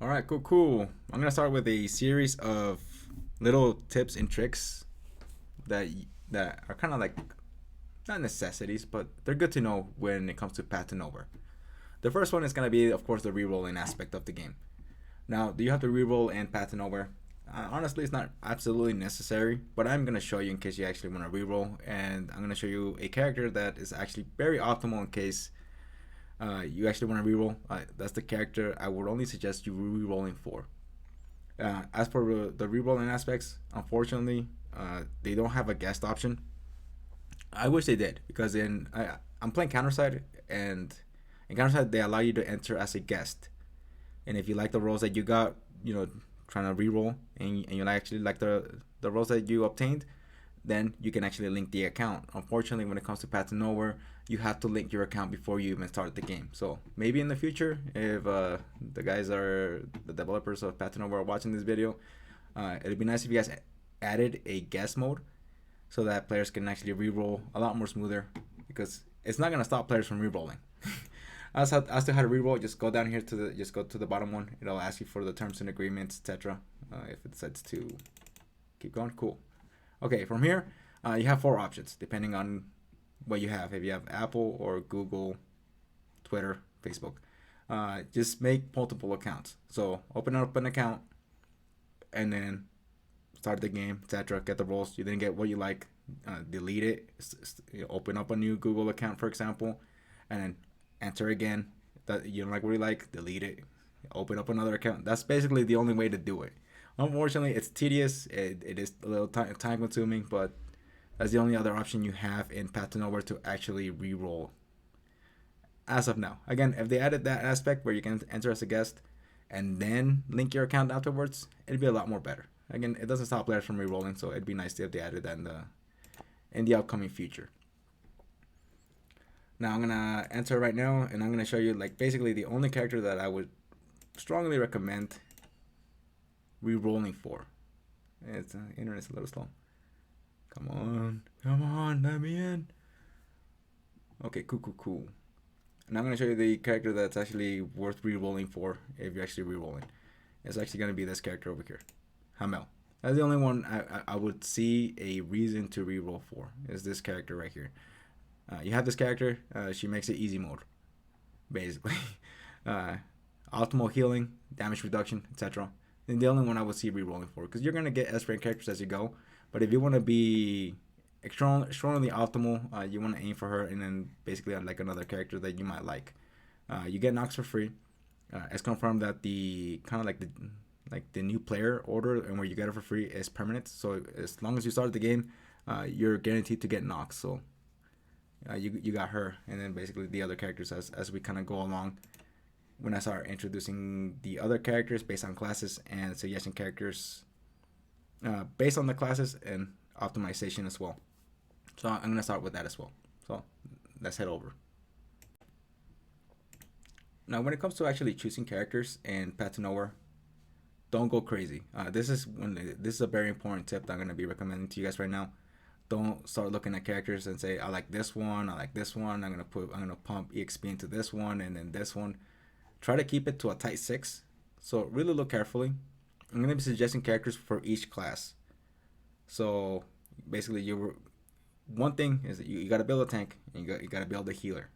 All right, cool. I'm gonna start with a series of little tips and tricks that that are kind of like not necessities, but they're good to know when it comes to path to nowhere. The first one is gonna be, of course, the re-rolling aspect of the game. Now, do you have to re-roll in path to nowhere? Honestly, it's not absolutely necessary, but I'm gonna show you in case you actually want to re-roll, and I'm gonna show you a character that is actually very optimal in case you actually want to re-roll. That's the character I would only suggest you re-rolling for. As for the re-rolling aspects, unfortunately, they don't have a guest option. I wish they did because I'm playing Counterside, and in Counterside they allow you to enter as a guest, and if you like the rolls that you got, trying to re-roll, and you actually like the rolls that you obtained, then you can actually link the account. Unfortunately, when it comes to Path to Nowhere, you have to link your account before you even start the game. So maybe in the future, if the guys are the developers of Path to Nowhere are watching this video, it'd be nice if you guys added a guest mode so that players can actually re-roll a lot more smoother, because it's not gonna stop players from re-rolling. As to how to re-roll, just go down here just go to the bottom one. It'll ask you for the terms and agreements, etc. If it sets to keep going, cool. Okay, from here, you have four options depending on what you have. If you have Apple or Google, Twitter, Facebook, just make multiple accounts. So open up an account and then start the game, etc. Get the roles. You didn't get what you like, delete it. Open up a new Google account, for example, and then enter again. That you don't like what you like, delete it. Open up another account. That's basically the only way to do it. Unfortunately, it's tedious. It is a little time consuming, but that's the only other option you have in Path to Nowhere to actually re-roll as of now. Again, if they added that aspect where you can enter as a guest and then link your account afterwards, it'd be a lot more better. Again, it doesn't stop players from re-rolling, so it'd be nice if they added that in the upcoming future. Now I'm gonna enter right now, and I'm gonna show you like basically the only character that I would strongly recommend re-rolling for. It's internet's a little slow. Come on, let me in. Okay, cool. And I'm gonna show you the character that's actually worth re-rolling for if you're actually re-rolling. It's actually gonna be this character over here, Hamel. That's the only one I would see a reason to re-roll for. Is this character right here. You have this character. She makes it easy mode, basically. uh, Optimal healing, damage reduction, etc. And the only one I would see re-rolling for, because you're gonna get S rank characters as you go. But if you want to be extremely optimal, you want to aim for her, and then basically like another character that you might like. You get Nox for free. It's confirmed that the kind of like the new player order and where you get it for free is permanent. So as long as you start the game, you're guaranteed to get Nox. So you got her, and then basically the other characters as we kind of go along. When I start introducing the other characters based on classes and suggestion characters based on the classes and optimization as well. So I'm gonna start with that as well. So let's head over. Now, when it comes to actually choosing characters in Path to Nowhere, don't go crazy. This is a very important tip that I'm gonna be recommending to you guys right now. Don't start looking at characters and say I like this one, I like this one. I'm gonna pump EXP into this one and then this one. Try to keep it to a tight 6. So really look carefully. I'm gonna be suggesting characters for each class. So basically, one thing is that you gotta build a tank and you gotta build a healer.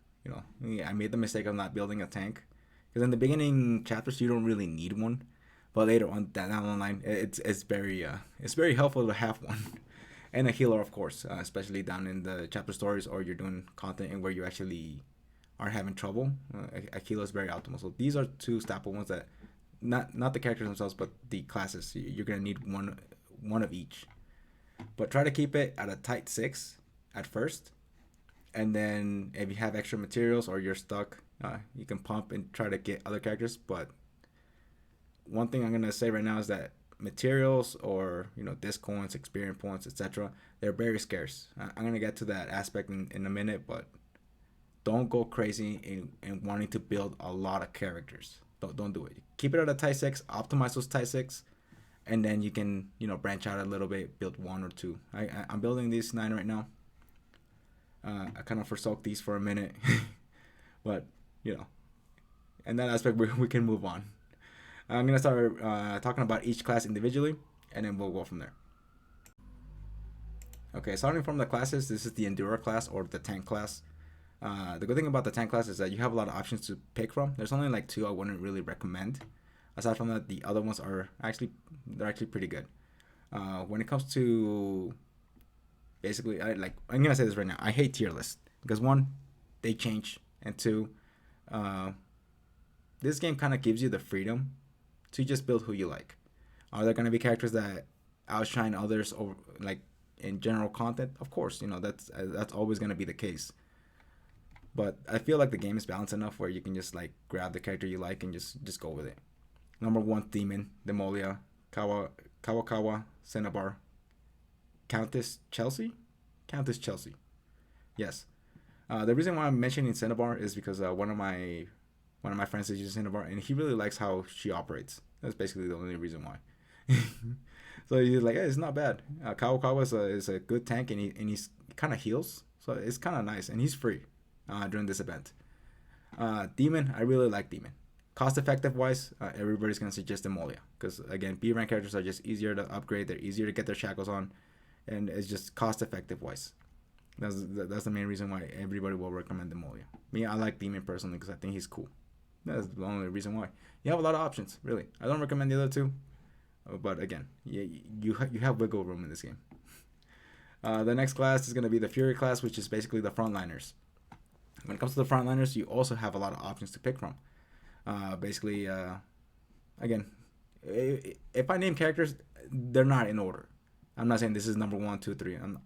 I made the mistake of not building a tank because in the beginning chapters you don't really need one, but later on down the line it's very helpful to have one. And a healer, of course, especially down in the chapter stories, or you're doing content and where you actually are having trouble. A healer is very optimal. So these are two staple ones that not the characters themselves, but the classes. You're gonna need one of each, but try to keep it at a tight 6 at first, and then if you have extra materials or you're stuck, you can pump and try to get other characters. But one thing I'm gonna say right now is that materials or disc coins, experience points, etc., they're very scarce. I'm gonna get to that aspect in a minute, but don't go crazy in wanting to build a lot of characters. Don't do it. Keep it at a tight 6, optimize those tight 6, and then you can branch out a little bit, build one or two. I'm building these 9 right now. I kind of forsook these for a minute, but in that aspect we can move on. I'm gonna start talking about each class individually, and then we'll go from there. Okay, starting from the classes, this is the Endurer class or the Tank class. The good thing about the Tank class is that you have a lot of options to pick from. There's only like two I wouldn't really recommend. Aside from that, the other ones are actually pretty good. When it comes to basically, I'm gonna say this right now. I hate tier lists because one, they change, and two, uh, this game kind of gives you the freedom to just build who you like. Are there gonna be characters that outshine others over like in general content? Of course, that's always gonna be the case. But I feel like the game is balanced enough where you can just like grab the character you like and just go with it. Number one, Demon, Demolia, Kawakawa, Cinnabar, Countess Chelsea? Countess Chelsea. Yes. The reason why I'm mentioning Cinnabar is because one of my friends is using Cinnabar and he really likes how she operates. That's basically the only reason why. So he's like, hey, it's not bad. Kawakawa is a good tank and he's kind of heals, so it's kind of nice and he's free during this event. Demon, I really like Demon. Cost effective wise, everybody's gonna suggest Demolia because again, B rank characters are just easier to upgrade. They're easier to get their shackles on, and it's just cost effective wise. That's the main reason why everybody will recommend Demolia. Me, I like Demon personally because I think he's cool. That's the only reason why. You have a lot of options, really. I don't recommend the other two, but again, you have wiggle room in this game. The next class is gonna be the Fury class, which is basically the frontliners. When it comes to the frontliners, you also have a lot of options to pick from. Basically, again, if I name characters, they're not in order. I'm not saying this is number one, two, three. I'm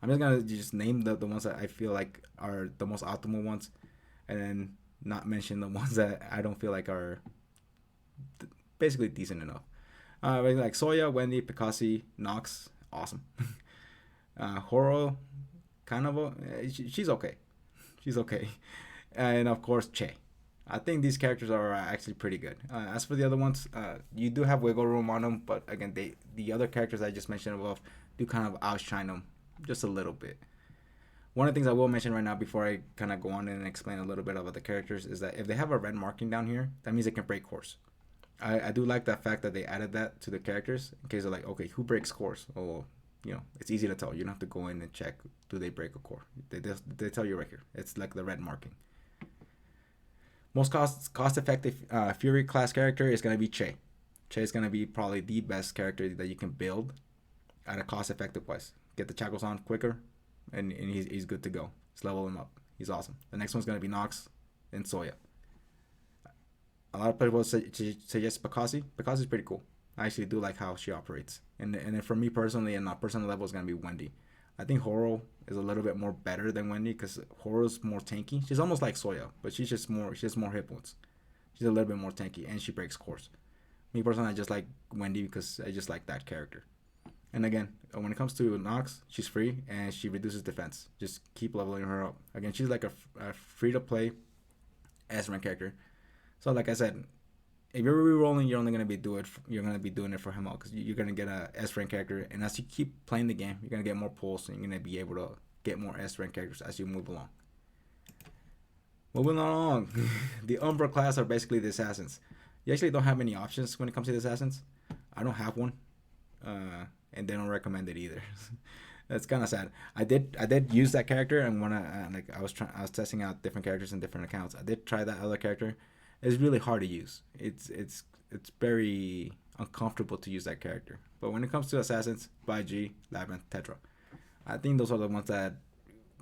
just gonna just name the ones that I feel like are the most optimal ones, and then not mention the ones that I don't feel like are basically decent enough. Like Soya, Wendy, Picasso, Nox, awesome. Horo, kind of, she's okay. She's okay. And of course, Che. I think these characters are actually pretty good. As for the other ones, you do have wiggle room on them, but again, the other characters I just mentioned above do kind of outshine them just a little bit. One of the things I will mention right now before I kind of go on and explain a little bit about the characters is that if they have a red marking down here, that means they can break course. I do like that fact that they added that to the characters in case they're like, okay, who breaks course? Oh, it's easy to tell. You don't have to go in and check, do they break a core? They tell you right here. It's like the red marking. Most cost effective Fury class character is going to be Che. Che is going to be probably the best character that you can build at a cost effective price. Get the shackles on quicker, and he's good to go. Just level him up. He's awesome. The next one's going to be Nox and Soya. A lot of people suggest Picasso. Picasso is pretty cool. I actually do like how she operates. And then for me personally, and on a personal level, is going to be Wendy. I think Horo is a little bit more better than Wendy because Horo's more tanky. She's almost like Soya, but she has more hit points. She's a little bit more tanky, and she breaks course. Me personally, I just like Wendy because I just like that character. And again, when it comes to Nox, she's free and she reduces defense. Just keep leveling her up. Again, she's like a free-to-play S-rank character. So like I said, if you're re-rolling, you're only gonna be doing it for Himal because you're gonna get a S-rank character, and as you keep playing the game, you're gonna get more pulls, and you're gonna be able to get more S-rank characters as you move along. Moving along, the Umbra class are basically the assassins. You actually don't have many options when it comes to the assassins. I don't have one, and they don't recommend it either. That's kind of sad. I did use that character, and when I was testing out different characters in different accounts. I did try that other character. It's really hard to use. It's very uncomfortable to use that character. But when it comes to assassins, Bai G, Labyrinth, Tetra, I think those are the ones that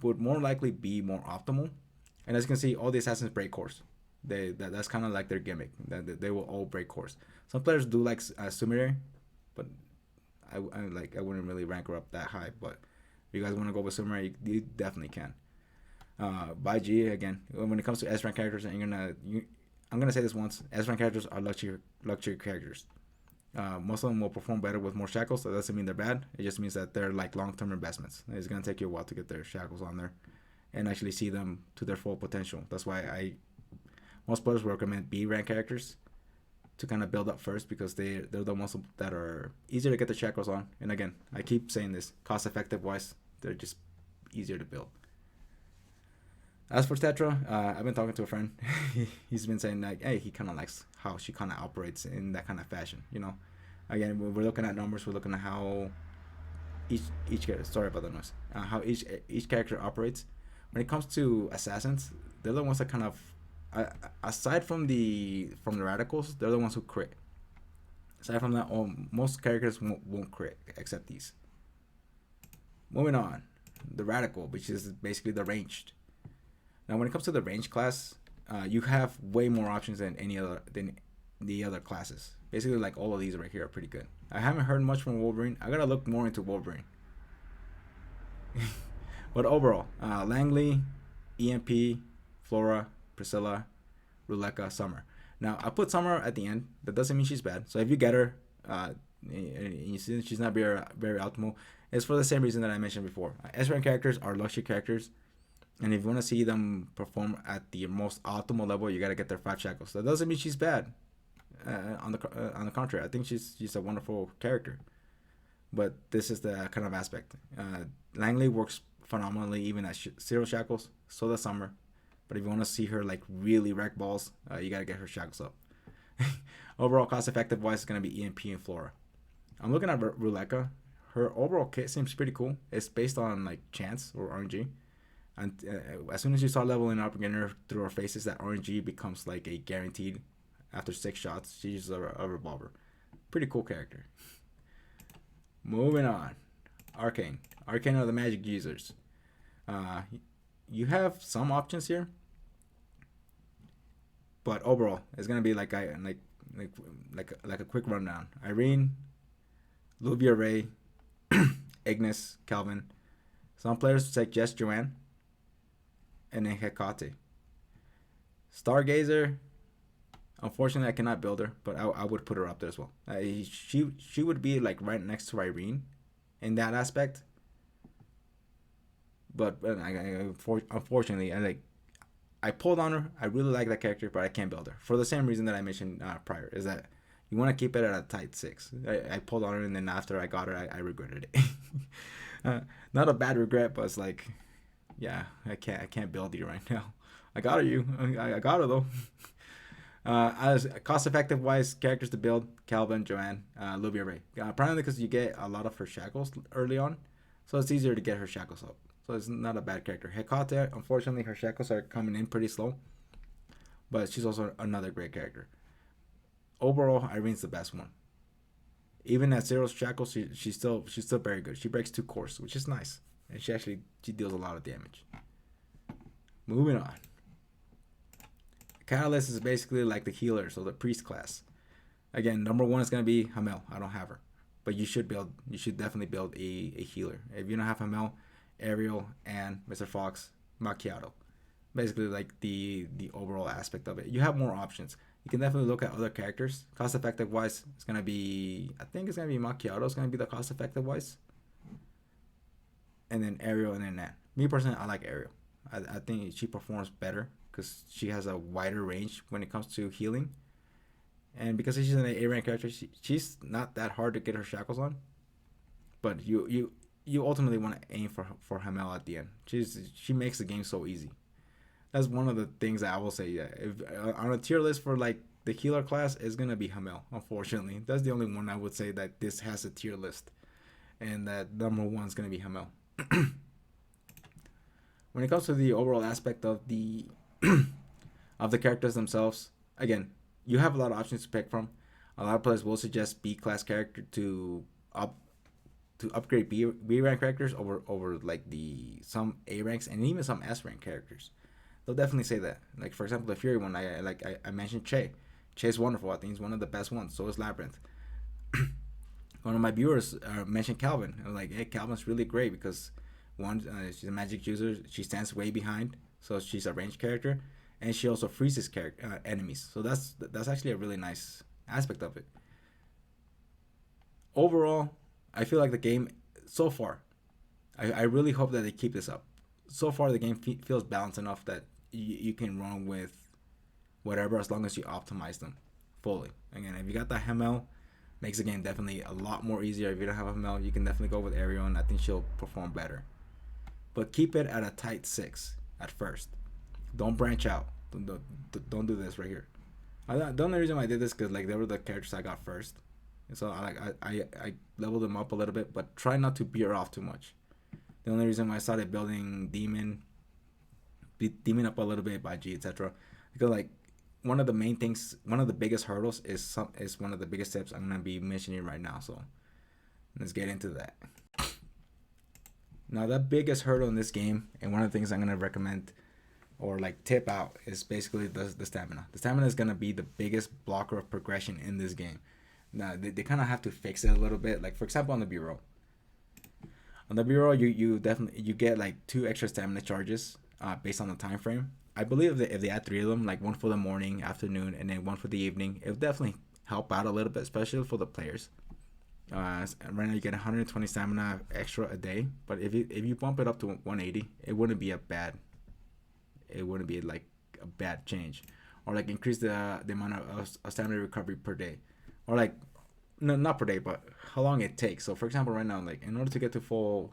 would more likely be more optimal. And as you can see, all the assassins break course. That's kind of like their gimmick. That they will all break course. Some players do like Sumire, but I wouldn't really rank her up that high. But if you guys want to go with Sumire, you definitely can. Bai G again. When it comes to S rank characters, I'm gonna say this once: S-rank characters are luxury characters. Most of them will perform better with more shackles. That doesn't mean they're bad. It just means that they're like long-term investments. It's gonna take you a while to get their shackles on there, and actually see them to their full potential. That's why most players recommend B-rank characters to kind of build up first because they're the ones that are easier to get the shackles on. And again, I keep saying this: cost-effective wise, they're just easier to build. As for Tetra, I've been talking to a friend. He's been saying like, hey, he kind of likes how she kind of operates in that kind of fashion. You know, again, when we're looking at numbers, we're looking at how each character. Sorry about the noise. How each character operates. When it comes to assassins, they're the ones that kind of, aside from the radicals, they're the ones who crit. Aside from that, most characters won't crit except these. Moving on, the radical, which is basically the ranged. Now, when it comes to the range class, you have way more options than the other classes. Basically, like all of these right here are pretty good. I haven't heard much from Wolverine. I gotta look more into Wolverine. But overall, Langley, EMP, Flora, Priscilla, Ruleka, Summer. Now, I put Summer at the end. That doesn't mean she's bad. So if you get her, and you see she's not very optimal, it's for the same reason that I mentioned before. S-rank characters are luxury characters. And if you want to see them perform at the most optimal level, you got to get their 5 shackles. That doesn't mean she's bad. On the contrary, I think she's a wonderful character. But this is the kind of aspect. Langley works phenomenally even at 0 shackles. So does Summer. But if you want to see her like really wreck balls, you got to get her shackles up. Overall, cost effective wise, it's going to be EMP and Flora. I'm looking at Ruleka. Her overall kit seems pretty cool. It's based on like chance or RNG. And as soon as you start leveling up and getting her through her faces, that RNG becomes like a guaranteed. After 6 shots, she uses a revolver. Pretty cool character. Moving on. Arcane. Arcane are the magic users. You have some options here. But overall, it's gonna be like a quick rundown. Irene, Luvia Ray, Ignis, Calvin. Some players suggest Joanne. And then Hecate. Stargazer, unfortunately I cannot build her, but I would put her up there as well. She would be like right next to Irene in that aspect. But unfortunately, I pulled on her. I really like that character, but I can't build her for the same reason that I mentioned prior. Is that you want to keep it at a tight 6. I pulled on her, and then after I got her, I regretted it. Not a bad regret, but it's like, yeah, I can't build you right now. I got her though. As cost-effective wise, characters to build: Calvin, Joanne, Luvia Ray. Primarily because you get a lot of her shackles early on, so it's easier to get her shackles up. So it's not a bad character. Hecate, unfortunately, her shackles are coming in pretty slow, but she's also another great character. Overall, Irene's the best one. Even at 0 shackles, she's still very good. She breaks 2 cores, which is nice. And she deals a lot of damage. Moving on. Catalyst is basically like the healer, so the priest class. Again, number 1 is gonna be Hamel. I don't have her, but you should definitely build a healer. If you don't have Hamel, Ariel, and Mr. Fox, Macchiato. Basically like the overall aspect of it. You have more options. You can definitely look at other characters. Cost effective wise, it's gonna be, I think it's gonna be Macchiato. It's gonna be the cost effective wise. And then Ariel, and then Nan. Me personally, I like Ariel. I think she performs better because she has a wider range when it comes to healing. And because she's an A rank character, she's not that hard to get her shackles on. But you ultimately want to aim for Hamel at the end. She makes the game so easy. That's one of the things that I will say. Yeah, if on a tier list for like the healer class, is gonna be Hamel. Unfortunately, that's the only one I would say that this has a tier list, and that number 1 is gonna be Hamel. When it comes to the overall aspect of the of the characters themselves, again, you have a lot of options to pick from. A lot of players will suggest B class character to upgrade B rank characters over like some A ranks and even some S rank characters. They'll definitely say that. Like for example, the Fury one, I mentioned Che. Che's wonderful. I think he's one of the best ones. So is Labyrinth. One of my viewers mentioned Calvin. I was like, hey, Calvin's really great because one, she's a magic user. She stands way behind, so she's a ranged character, and she also freezes enemies. So that's actually a really nice aspect of it. Overall, I feel like the game so far, I really hope that they keep this up. So far, the game feels balanced enough that you can run with whatever as long as you optimize them fully. Again, if you got that Hamel, makes the game definitely a lot more easier. If you don't have a Hamel, you can definitely go with Ariel, and I think she'll perform better. But keep it at a tight 6 at first. Don't branch out. Don't do this right here. The only reason why I did this because like they were the characters I got first, and so I leveled them up a little bit, but try not to veer off too much. The only reason why I started building demon up a little bit by G, etc. Because like one of the main things, one of the biggest hurdles is one of the biggest tips I'm gonna be mentioning right now. So let's get into that. Now the biggest hurdle in this game, and one of the things I'm gonna recommend or like tip out, is basically the stamina. The stamina is gonna be the biggest blocker of progression in this game. Now they kind of have to fix it a little bit. Like for example on the bureau. On the bureau, you definitely you get like 2 extra stamina charges based on the time frame. I believe that if they add 3 of them, like one for the morning, afternoon, and then one for the evening, it would definitely help out a little bit, especially for the players. Right now you get 120 stamina extra a day, but if you bump it up to 180, it wouldn't be like a bad change, or like increase the amount of stamina recovery per day, or like no, not per day, but how long it takes. So for example, right now, like in order to get to full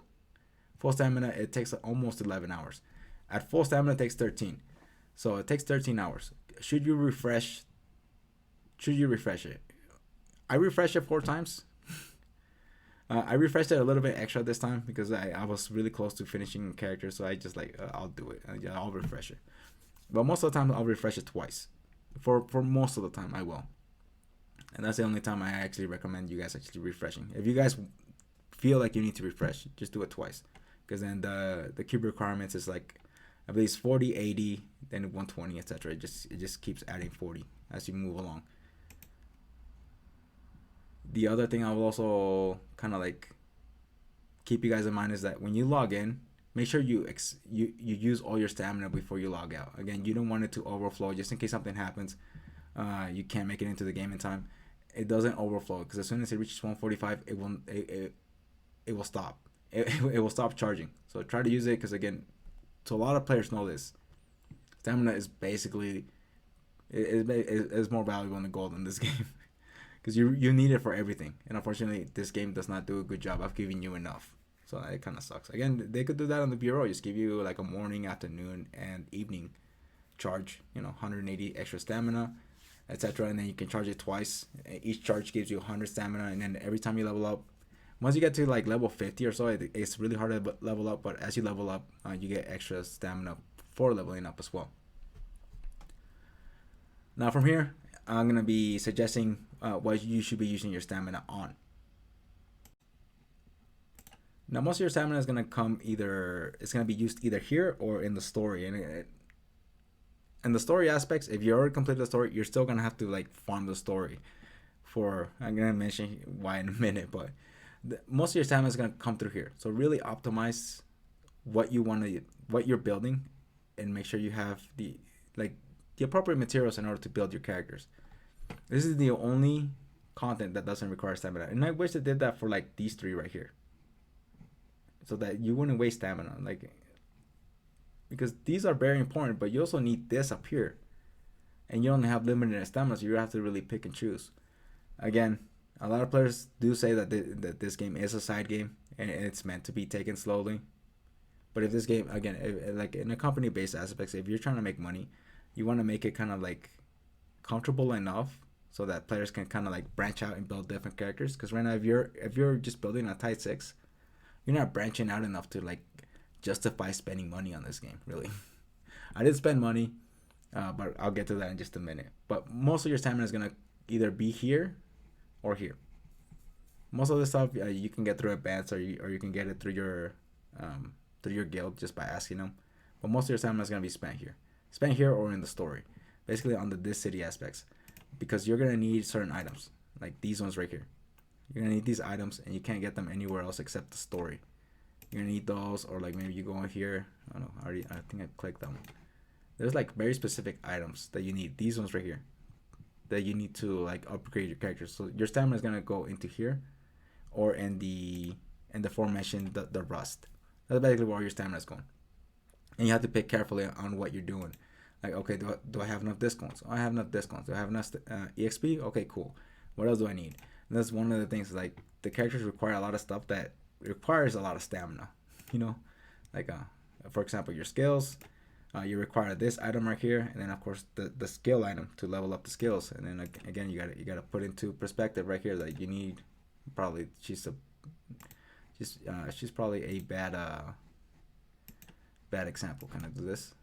stamina, it takes almost 11 hours. At full stamina, it takes 13. So it takes 13 hours. Should you refresh it? I refreshed it 4 times. I refreshed it a little bit extra this time because I was really close to finishing character, so I just like I'll do it. I'll refresh it. But most of the time I'll refresh it twice. For most of the time I will. And that's the only time I actually recommend you guys actually refreshing. If you guys feel like you need to refresh, just do it twice. Because then the cube requirements is like I believe it's 40, 80, then 120, etc. It just keeps adding 40 as you move along. The other thing I will also kind of like keep you guys in mind is that when you log in, make sure you use all your stamina before you log out. Again, you don't want it to overflow just in case something happens. You can't make it into the game in time. It doesn't overflow because as soon as it reaches 145, it will stop. It will stop charging. So try to use it because again, so a lot of players know this. Stamina is basically is more valuable than gold in this game because you need it for everything. And unfortunately, this game does not do a good job of giving you enough. So it kind of sucks. Again, they could do that on the bureau. Just give you like a morning, afternoon, and evening charge. 180 extra stamina, etc. And then you can charge it twice. Each charge gives you 100 stamina, and then every time you level up, once you get to like level 50 or so, it's really hard to level up. But as you level up, you get extra stamina for leveling up as well. Now from here, I'm gonna be suggesting what you should be using your stamina on. Now most of your stamina is gonna come it's gonna be used either here or in the story. And the story aspects, if you already completed the story, you're still gonna have to like farm the story. I'm gonna mention why in a minute, but most of your stamina is gonna come through here. So really optimize what you're building, and make sure you have the appropriate materials in order to build your characters. This is the only content that doesn't require stamina, and I wish they did that for like these 3 right here, so that you wouldn't waste stamina. Because these are very important, but you also need this up here, and you only have limited stamina, so you have to really pick and choose. Again, a lot of players do say that this game is a side game and it's meant to be taken slowly. But if this game, again, like in a company-based aspects, if you're trying to make money, you want to make it kind of like comfortable enough so that players can kind of like branch out and build different characters. Because right now, if you're just building a tight 6, you're not branching out enough to like justify spending money on this game. Really, I did spend money, but I'll get to that in just a minute. But most of your stamina is gonna either be here or here. Most of the stuff you can get through advanced, or you can get it through your guild just by asking them. But most of your stamina is gonna be spent here or in the story, basically on this city aspects, because you're gonna need certain items like these ones right here. You're gonna need these items, and you can't get them anywhere else except the story. You're gonna need those, or like maybe you go in here. I don't know. I think I clicked that one. There's like very specific items that you need. These ones right here, that you need to like upgrade your characters. So your stamina is gonna go into here, or in the aforementioned the rust. That's basically where your stamina is going. And you have to pick carefully on what you're doing. Like, okay, do I have enough discounts? I have enough discounts. Do I have enough EXP? Okay, cool. What else do I need? And that's one of the things, like, the characters require a lot of stuff that requires a lot of stamina. Like, for example, your skills, You require this item right here, and then of course the skill item to level up the skills. And then again, you gotta put into perspective right here that you need probably she's probably a bad example. Can I do this?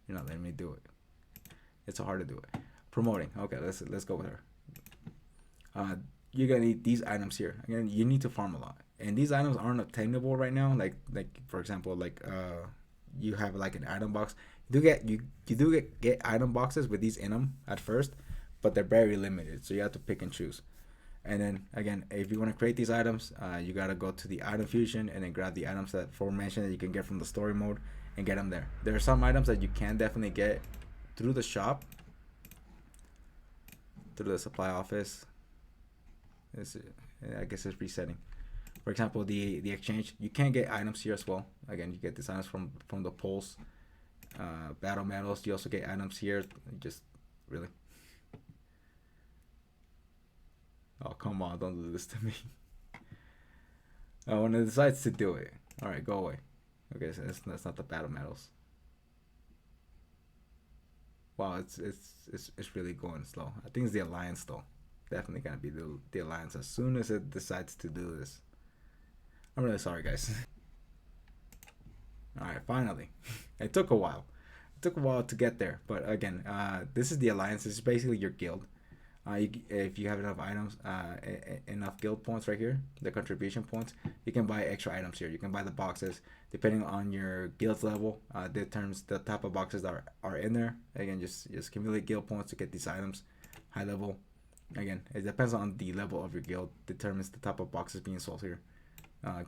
You're not letting me do it. It's so hard to do it. Promoting. Okay, let's go with her. You're gonna need these items here. Again, you need to farm a lot, and these items aren't obtainable right now. Like for example, you have like an item box. You do get item boxes with these in them at first, but they're very limited. So you have to pick and choose. And then again, if you want to create these items, you gotta go to the item fusion and then grab the items that aforementioned that you can get from the story mode and get them there. There are some items that you can definitely get through the shop, through the supply office. I guess it's resetting. For example, the exchange, you can get items here as well. Again, you get these items from the polls, battle medals. You also get items here. Just really. Oh, come on, don't do this to me. Oh, when it decides to do it. All right, go away. Okay, so that's not the battle medals. Wow, it's really going slow. I think it's the alliance though. Definitely gonna be the alliance as soon as it decides to do this. I'm really sorry, guys. All right, finally. It took a while. It took a while to get there, but again, this is the alliance. This is basically your guild. If you have enough items, enough guild points right here, the contribution points, you can buy extra items here. You can buy the boxes depending on your guild's level. Determines the type of boxes that are in there. Again, just accumulate guild points to get these items. High level. Again, it depends on the level of your guild. Determines the type of boxes being sold here.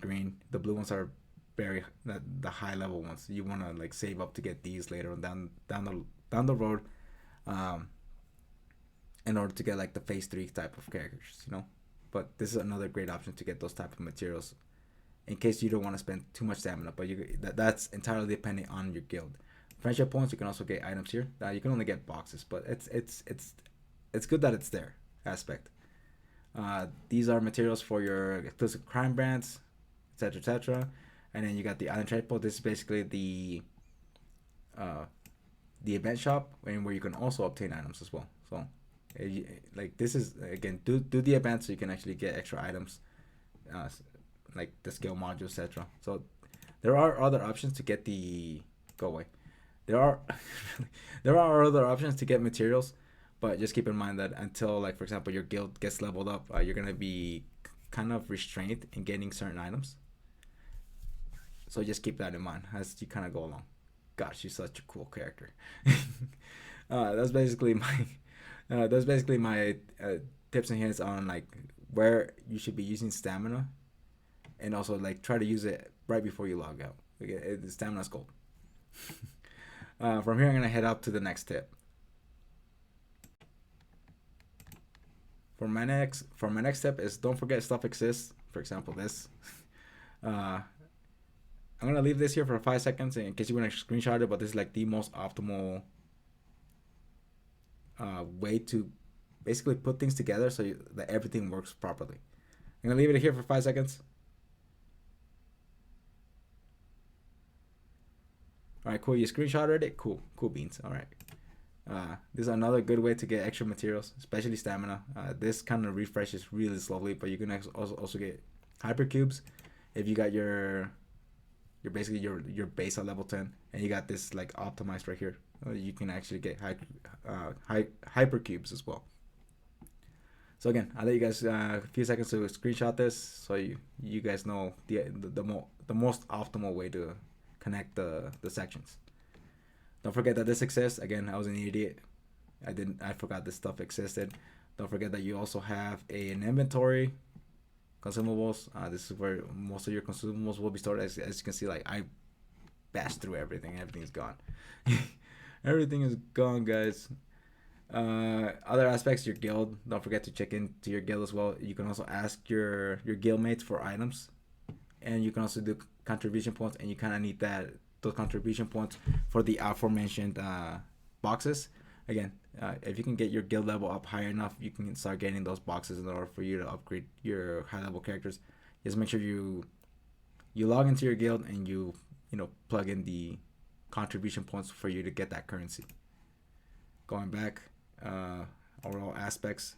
Green. The blue ones are the high level ones. You want to like save up to get these later on down the road. In order to get like the phase 3 type of characters, but this is another great option to get those type of materials in case you don't want to spend too much stamina, but that's entirely depending on your guild. Friendship points, you can also get items here. You can only get boxes, but it's good that it's there aspect. These are materials for your exclusive crime brands, etc. And then you got the island trade post. This is basically the event shop, and where you can also obtain items as well. So like this is again do the event so you can actually get extra items, like the skill module, etc. So there are other options to get the go away. There are other options to get materials, but just keep in mind that until, like, for example, your guild gets leveled up, you're gonna be kind of restrained in getting certain items. So just keep that in mind as you kind of go along. Gosh, she's such a cool character. That's basically my tips and hints on like where you should be using stamina, and also like try to use it right before you log out. Okay, stamina's gold. From here, I'm gonna head up to the next tip. For my next step is don't forget stuff exists. For example, this. I'm gonna leave this here for 5 seconds in case you want to screenshot it, but this is like the most optimal way to basically put things together so that everything works properly. I'm gonna leave it here for 5 seconds. All right, cool. You screenshotted it. Cool beans. All right. This is another good way to get extra materials, especially stamina. This kind of refreshes really slowly, but you can also get hypercubes if you got your basically your base at level 10, and you got this like optimized right here. You can actually get hypercubes as well. So again, I'll let you guys a few seconds to screenshot this so you guys know the most optimal way to connect the sections. Don't forget that this exists. Again, I was an idiot. I forgot this stuff existed. Don't forget that you also have an inventory, consumables. This is where most of your consumables will be stored. As you can see, like I bashed through everything. Everything's gone. Everything is gone, guys. Other aspects, your guild. Don't forget to check into your guild as well. You can also ask your guild mates for items, and you can also do contribution points, and you kind of need those contribution points for the aforementioned boxes. Again, if you can get your guild level up high enough, you can start getting those boxes in order for you to upgrade your high level characters. Just make sure you log into your guild and you plug in the contribution points for you to get that currency. Going back, overall aspects.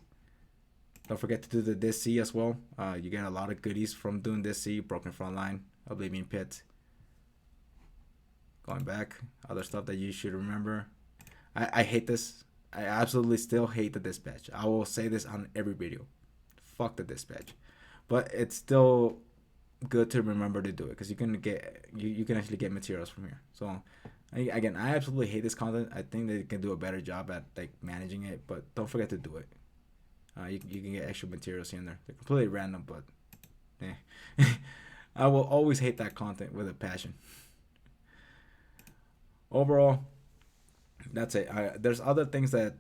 Don't forget to do the this C as well. You get a lot of goodies from doing this C. Broken front line, Oblivion Pit. Going back, other stuff that you should remember. I hate this. I absolutely still hate the dispatch. I will say this on every video. Fuck the dispatch. But it's still good to remember to do it because you can actually get materials from here. So again, I absolutely hate this content. I think they can do a better job at like managing it, but don't forget to do it. You can get extra materials here and there. They're completely random, but I will always hate that content with a passion. Overall, that's it. There's other things that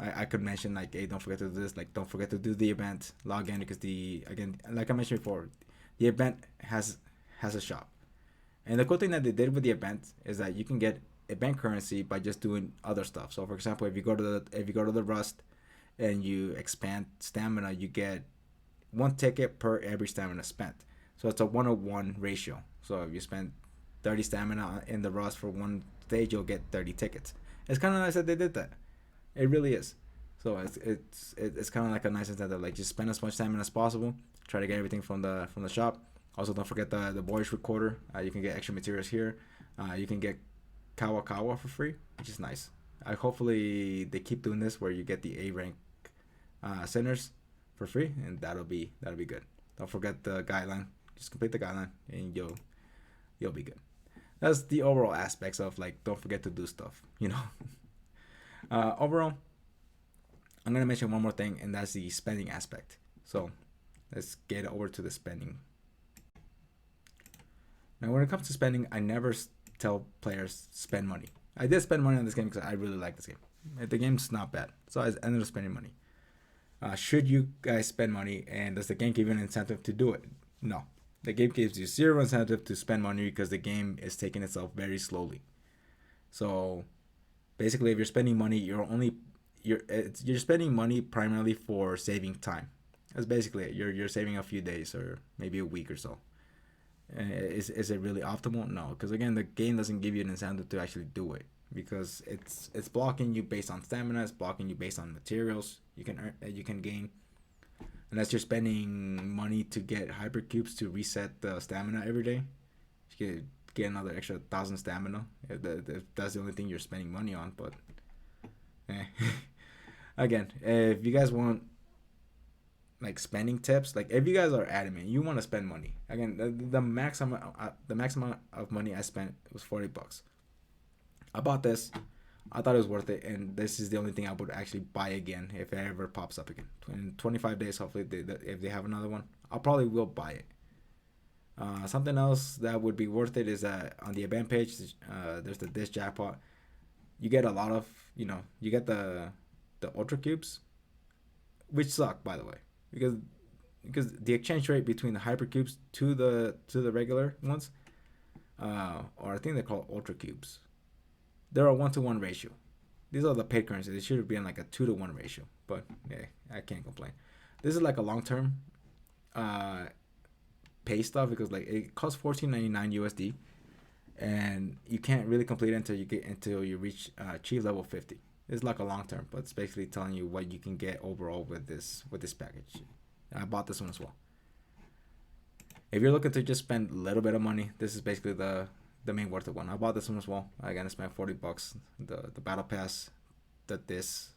I could mention, like, hey, don't forget to do this. Like, don't forget to do the event, log in, because like I mentioned before, the event has a shop, and the cool thing that they did with the event is that you can get event currency by just doing other stuff. So for example, if you go to the Rust and you expand stamina, you get 1 ticket per every stamina spent. So it's a 1:1 ratio. So if you spend 30 stamina in the Rust for one stage, you'll get 30 tickets. It's kind of nice that they did that. It really is. So it's kind of like a nice incentive. Like, just spend as much stamina as possible. Try to get everything from the shop. Also, don't forget the voice recorder. You can get extra materials here. You can get Kawa Kawa for free, which is nice. Hopefully they keep doing this where you get the A rank centers for free, and that'll be good. Don't forget the guideline. Just complete the guideline, and you'll be good. That's the overall aspects of, like, don't forget to do stuff. Overall, I'm gonna mention one more thing, and that's the spending aspect. So let's get over to the spending. Now, when it comes to spending, I never tell players spend money. I did spend money on this game because I really like this game. The game's not bad, so I ended up spending money. Should you guys spend money, and does the game give you an incentive to do it? No. The game gives you zero incentive to spend money because the game is taking itself very slowly. So basically, if you're spending money, you're spending money primarily for saving time. That's basically it. You're saving a few days or maybe a week or so. Is it really optimal? No, because again, the game doesn't give you an incentive to actually do it because it's blocking you based on stamina. It's blocking you based on materials you can gain. Unless you're spending money to get hypercubes to reset the stamina every day, you can get another extra 1,000 stamina. If that's the only thing you're spending money on. But again, if you guys want like spending tips, like if you guys are adamant you want to spend money, again, the max amount of money I spent was $40. I bought this. I thought it was worth it, and this is the only thing I would actually buy again if it ever pops up again. In 25 days, hopefully, if they have another one, I probably will buy it. Something else that would be worth it is that on the event page, there's this jackpot. You get a lot of, you get the ultra cubes, which suck, by the way, because the exchange rate between the hyper cubes to the regular ones, or I think they're called ultra cubes, they're a 1-to-1 ratio. These are the paid currency. They should be in like a 2-to-1 ratio, but yeah, I can't complain. This is like a long-term pay stuff because like it costs $14.99 USD, and you can't really complete it until you reach chief level 50. It's like a long-term, but it's basically telling you what you can get overall with this package. I bought this one as well. If you're looking to just spend a little bit of money, this is basically the main worth it one. I bought this one as well. I gotta spend $40. The battle pass, this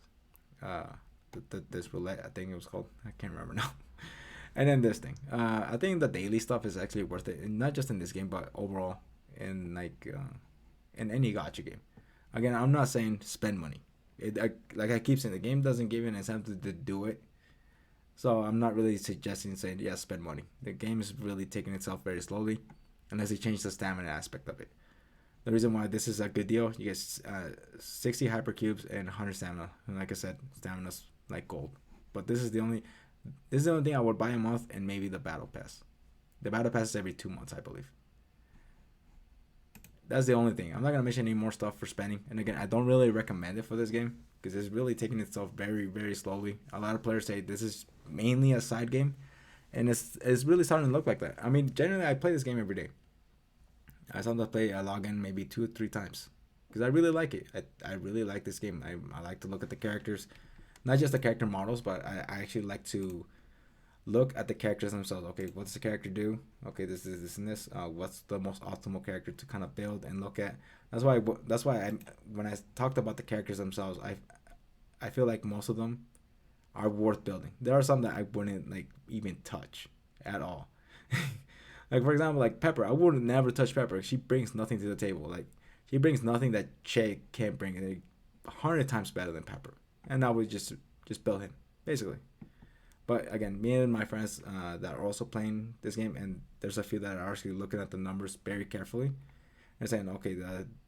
roulette, I think it was called. I can't remember now. And then this thing. I think the daily stuff is actually worth it, and not just in this game, but overall in in any gacha game. Again, I'm not saying spend money. Like I keep saying, the game doesn't give you an incentive to do it. So I'm not really suggesting saying, yeah, spend money. The game is really taking itself very slowly, unless they change the stamina aspect of it. The reason why this is a good deal, you get 60 hypercubes and 100 stamina. And like I said, stamina's like gold. But this is the only thing I would buy a month, and maybe the battle pass. The battle pass is every 2 months, I believe. That's the only thing. I'm not gonna mention any more stuff for spending. And again, I don't really recommend it for this game because it's really taking itself very, very slowly. A lot of players say this is mainly a side game, and it's really starting to look like that. I mean, generally, I play this game every day. I sometimes play, I log in maybe 2 or 3 times because I really like it. I really like this game. I like to look at the characters, not just the character models, but I actually like to look at the characters themselves. Okay, what does the character do? Okay, this and this. What's the most optimal character to kind of build and look at? That's why I when I talked about the characters themselves, I feel like most of them are worth building. There are some that I wouldn't like even touch at all. Like for example, like Pepper, I would never touch Pepper. She brings nothing to the table. Like she brings nothing that Che can't bring. Like 100 times better than Pepper, and I would just build him basically. But again, me and my friends that are also playing this game, and there's a few that are actually looking at the numbers very carefully and saying, okay,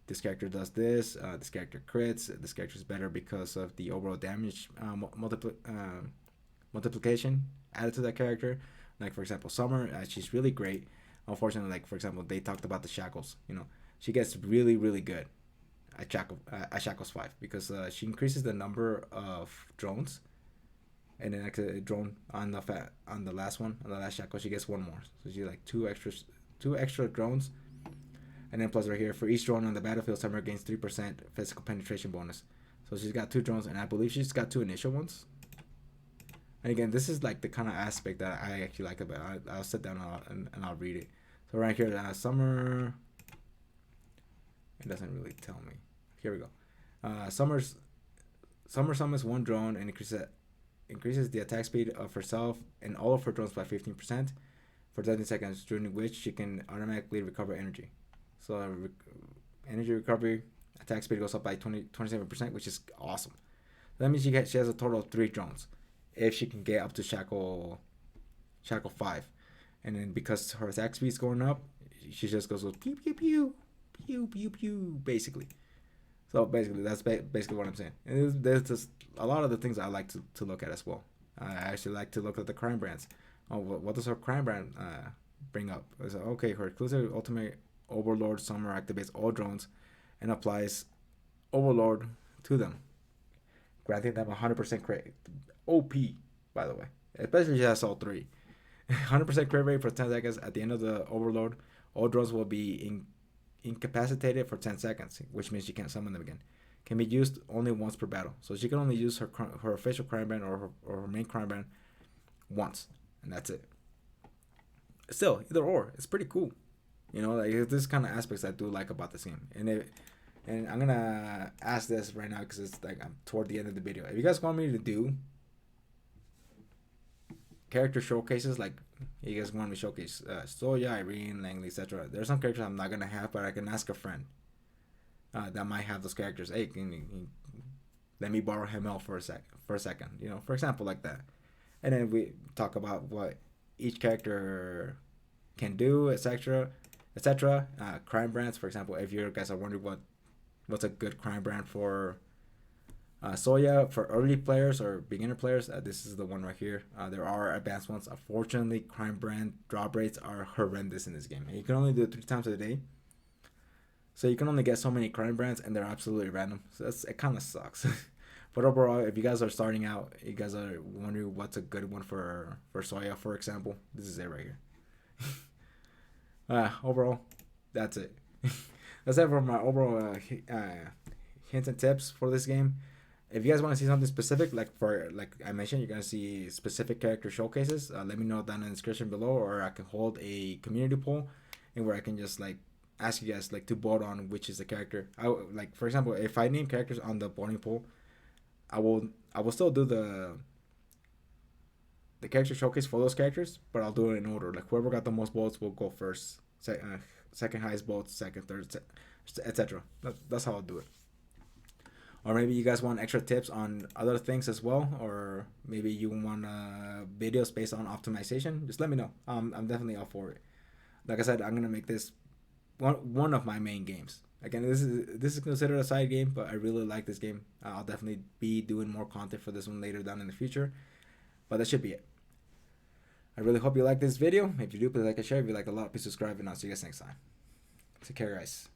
this character does this, this character crits, this character is better because of the overall damage multiplication added to that character. Like for example, Summer, she's really great. Unfortunately, like for example, they talked about the shackles. You know, she gets really really good at shackles 5 because she increases the number of drones, and then a drone on the last one, on the last shackle, she gets one more. So she like two extra drones, and then plus right here for each drone on the battlefield, Summer gains 3% physical penetration bonus. So she's got 2 drones, and I believe she's got 2 initial ones. And again, this is like the kind of aspect that I actually like about it. I'll sit down and I'll read it. So right here, Summer. It doesn't really tell me. Here we go. Summer summons 1 drone and increases the attack speed of herself and all of her drones by 15% for 30 seconds, during which she can automatically recover energy. So energy recovery, attack speed goes up by 27%, which is awesome. That means she has a total of 3 drones if she can get up to shackle 5. And then because her attack speed is going up, she just goes with pew pew pew pew pew pew basically. So basically that's basically what I'm saying. And there's just a lot of the things I like to look at as well. I actually like to look at the crime brands. Oh, what does her crime brand bring up? It's like, okay, her exclusive ultimate Overlord Summer activates all drones and applies Overlord to them, granting them 100% crit. OP, by the way, especially if she has all 3. 100% crit rate for 10 seconds. At the end of the Overlord, all drones will be incapacitated for 10 seconds, which means you can't summon them again. Can be used only once per battle. So she can only use her official crime brand or her main crime brand once, and that's it. Still, either or, it's pretty cool. You know, like this kind of aspects I do like about this game. And I'm gonna ask this right now because it's like I'm toward the end of the video. If you guys want me to do character showcases, like you guys want me to showcase Soya, Irene, Langley, etc. There's some characters I'm not gonna have, but I can ask a friend that might have those characters. Hey, can you let me borrow him out for a second? You know, for example, like that. And then we talk about what each character can do, etc. Crime brands, for example, if you guys are wondering what's a good crime brand for Soya for early players or beginner players, this is the one right here. There are advanced ones. Unfortunately, crime brand drop rates are horrendous in this game, and you can only do it 3 times a day. So you can only get so many crime brands, and they're absolutely random. So it kind of sucks. But overall, if you guys are starting out, you guys are wondering what's a good one for Soya, for example, this is it right here. Overall, that's it. That's it for my overall hints and tips for this game. If you guys want to see something specific, like I mentioned, you're gonna see specific character showcases. Let me know down in the description below, or I can hold a community poll, and where I can just like ask you guys like to vote on which is the character. Like for example, if I name characters on the voting poll, I will still do the character showcase for those characters, but I'll do it in order. Like whoever got the most votes will go first, second highest votes, second, third, etc. That's how I'll do it. Or maybe you guys want extra tips on other things as well, or maybe you want videos based on optimization. Just let me know. I'm definitely up for it. Like I said, I'm gonna make this one of my main games. Again, this is considered a side game, but I really like this game. I'll definitely be doing more content for this one later down in the future. But that should be it. I really hope you like this video. If you do, please like and share. If you like a lot, please subscribe, and I'll see you guys next time. Take care, guys.